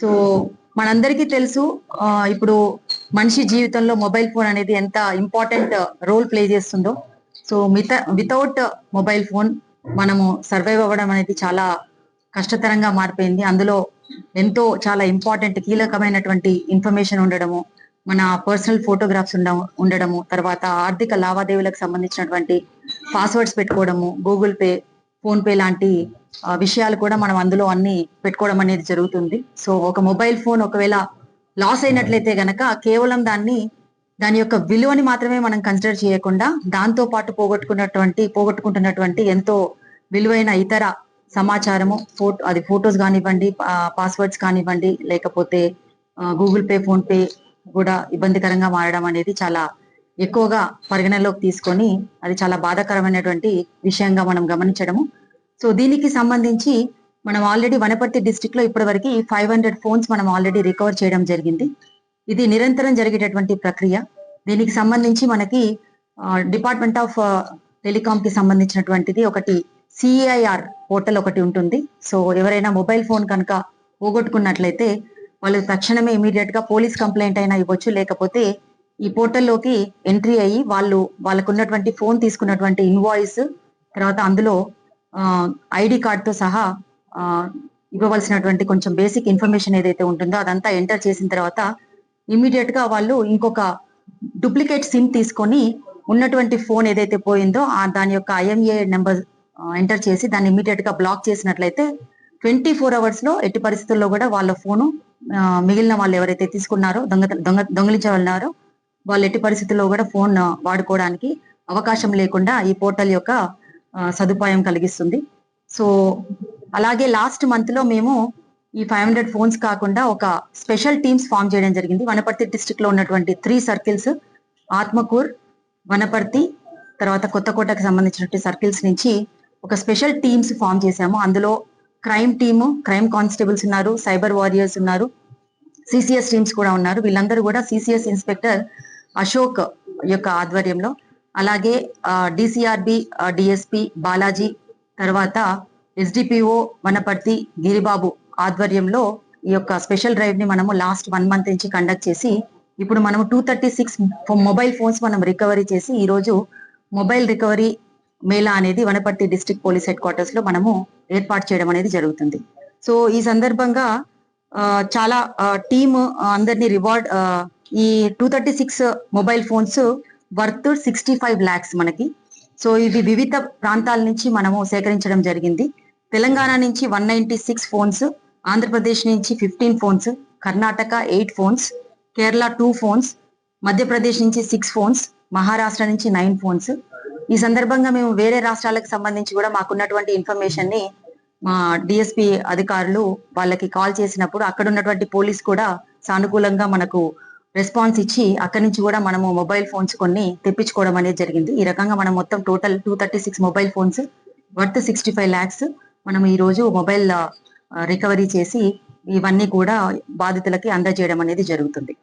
So మనందరికీ తెలుసు ఇప్పుడు మనిషి జీవితంలో మొబైల్ ఫోన్ అనేది ఎంత ఇంపార్టెంట్ రోల్ ప్లే చేస్తుందో. సో వితౌట్ మొబైల్ ఫోన్ మనము సర్వైవ్ అవ్వడం అనేది చాలా కష్టతరంగా మారిపోయింది. అందులో ఎంతో చాలా ఇంపార్టెంట్ కీలకమైనటువంటి ఇన్ఫర్మేషన్ ఉండడము, మన పర్సనల్ ఫోటోగ్రాఫ్స్ ఉండడము, తర్వాత ఆర్థిక లావాదేవీలకు సంబంధించినటువంటి పాస్వర్డ్స్ పెట్టుకోవడము, గూగుల్ పే, ఫోన్ పే లాంటి విషయాలు కూడా మనం అందులో అన్ని పెట్టుకోవడం అనేది జరుగుతుంది. సో ఒక మొబైల్ ఫోన్ ఒకవేళ లాస్ అయినట్లయితే గనక కేవలం దాని యొక్క విలువని మాత్రమే మనం కన్సిడర్ చేయకుండా దాంతో పాటు పోగొట్టుకుంటున్నటువంటి ఎంతో విలువైన ఇతర సమాచారము, అది ఫోటోస్ కానివ్వండి, పాస్వర్డ్స్ కానివ్వండి, లేకపోతే గూగుల్ పే, ఫోన్ పే కూడా ఇబ్బందికరంగా మారడం అనేది చాలా ఎక్కువగా పరిగణలోకి తీసుకొని అది చాలా బాధాకరమైనటువంటి విషయంగా మనం గమనించడము. సో దీనికి సంబంధించి మనం ఆల్రెడీ వనపర్తి డిస్ట్రిక్ట్ లో ఇప్పటి వరకు 500 ఫోన్స్ మనం ఆల్రెడీ రికవర్ చేయడం జరిగింది. ఇది నిరంతరం జరిగేటటువంటి ప్రక్రియ. దీనికి సంబంధించి మనకి డిపార్ట్మెంట్ ఆఫ్ టెలికాం కి సంబంధించినటువంటిది ఒకటి సిఐఆర్ పోర్టల్ ఒకటి ఉంటుంది. సో ఎవరైనా మొబైల్ ఫోన్ కనుక పోగొట్టుకున్నట్లయితే వాళ్ళు తక్షణమే ఇమీడియట్ గా పోలీస్ కంప్లైంట్ అయినా ఇవ్వచ్చు, లేకపోతే ఈ పోర్టల్లోకి ఎంట్రీ అయ్యి వాళ్ళకు ఉన్నటువంటి ఫోన్ తీసుకున్నటువంటి ఇన్వాయిస్, తర్వాత అందులో ఐడి కార్డ్ తో సహా ఇవ్వవలసినటువంటి కొంచెం బేసిక్ ఇన్ఫర్మేషన్ ఏదైతే ఉంటుందో అదంతా ఎంటర్ చేసిన తర్వాత ఇమీడియట్ గా వాళ్ళు ఇంకొక డూప్లికేట్ సిమ్ తీసుకొని ఉన్నటువంటి ఫోన్ ఏదైతే పోయిందో దాని యొక్క ఐఎంఏ నెంబర్ ఎంటర్ చేసి దాన్ని ఇమీడియట్ గా బ్లాక్ చేసినట్లయితే 24 hours లో ఎట్టి పరిస్థితుల్లో కూడా వాళ్ళ ఫోను మిగిలిన వాళ్ళు ఎవరైతే తీసుకున్నారో దొంగిలించవన్నారో వాళ్ళు ఎట్టి పరిస్థితుల్లో కూడా ఫోన్ వాడుకోవడానికి అవకాశం లేకుండా ఈ పోర్టల్ యొక్క సదుపాయం కలిగిస్తుంది. సో అలాగే లాస్ట్ మంత్ లో మేము ఈ 500 ఫోన్స్ కాకుండా ఒక స్పెషల్ టీమ్స్ ఫామ్ చేయడం జరిగింది. వనపర్తి డిస్ట్రిక్ట్ లో ఉన్నటువంటి 3 సర్కిల్స్, ఆత్మకూర్, వనపర్తి, తర్వాత కొత్తకోటకు సంబంధించినటువంటి సర్కిల్స్ నుంచి ఒక స్పెషల్ టీమ్స్ ఫామ్ చేశాము. అందులో క్రైమ్ టీము, క్రైమ్ కానిస్టేబుల్స్ ఉన్నారు, సైబర్ వారియర్స్ ఉన్నారు, సిసిఎస్ టీమ్స్ కూడా ఉన్నారు. వీళ్ళందరూ కూడా సిసిఎస్ ఇన్స్పెక్టర్ అశోక్ యొక్క ఆధ్వర్యంలో, అలాగే డిసిఆర్బి డిఎస్పి బాలాజీ, తర్వాత ఎస్డిపిఓ వనపర్తి గిరిబాబు ఆధ్వర్యంలో ఈ యొక్క స్పెషల్ డ్రైవ్ ని మనము లాస్ట్ 1 month నుంచి కండక్ట్ చేసి ఇప్పుడు మనము 236 మొబైల్ ఫోన్స్ మనం రికవరీ చేసి ఈ రోజు మొబైల్ రికవరీ మేళా అనేది Wanaparthy district police head quarters లో మనము ఏర్పాటు చేయడం అనేది జరుగుతుంది. సో ఈ సందర్భంగా చాలా టీమ్ అందరినీ రివార్డ్, ఈ 236 మొబైల్ ఫోన్స్ వర్త్ 65 lakhs మనకి. సో ఇవి వివిధ ప్రాంతాల నుంచి మనము సేకరించడం జరిగింది. తెలంగాణ నుంచి 196 ఫోన్స్, ఆంధ్రప్రదేశ్ నుంచి 15 phones, Karnataka 8 phones, Kerala 2 phones, Madhya Pradesh నుంచి 6 ఫోన్స్, మహారాష్ట్ర నుంచి 9 ఫోన్స్. ఈ సందర్భంగా మేము వేరే రాష్ట్రాలకు సంబంధించి కూడా మాకున్నటువంటి ఇన్ఫర్మేషన్ ని మా డిఎస్పి అధికారులు వాళ్ళకి కాల్ చేసినప్పుడు అక్కడ ఉన్నటువంటి పోలీస్ కూడా సానుకూలంగా మనకు రెస్పాన్స్ ఇచ్చి అక్కడి నుంచి కూడా మనము మొబైల్ ఫోన్స్ కొన్ని తెప్పించుకోవడం అనేది జరిగింది. ఈ రకంగా మనం మొత్తం total 236 mobile phones worth 65 lakhs మనం ఈ రోజు మొబైల్ రికవరీ చేసి ఇవన్నీ కూడా బాధితులకి అందజేయడం అనేది జరుగుతుంది.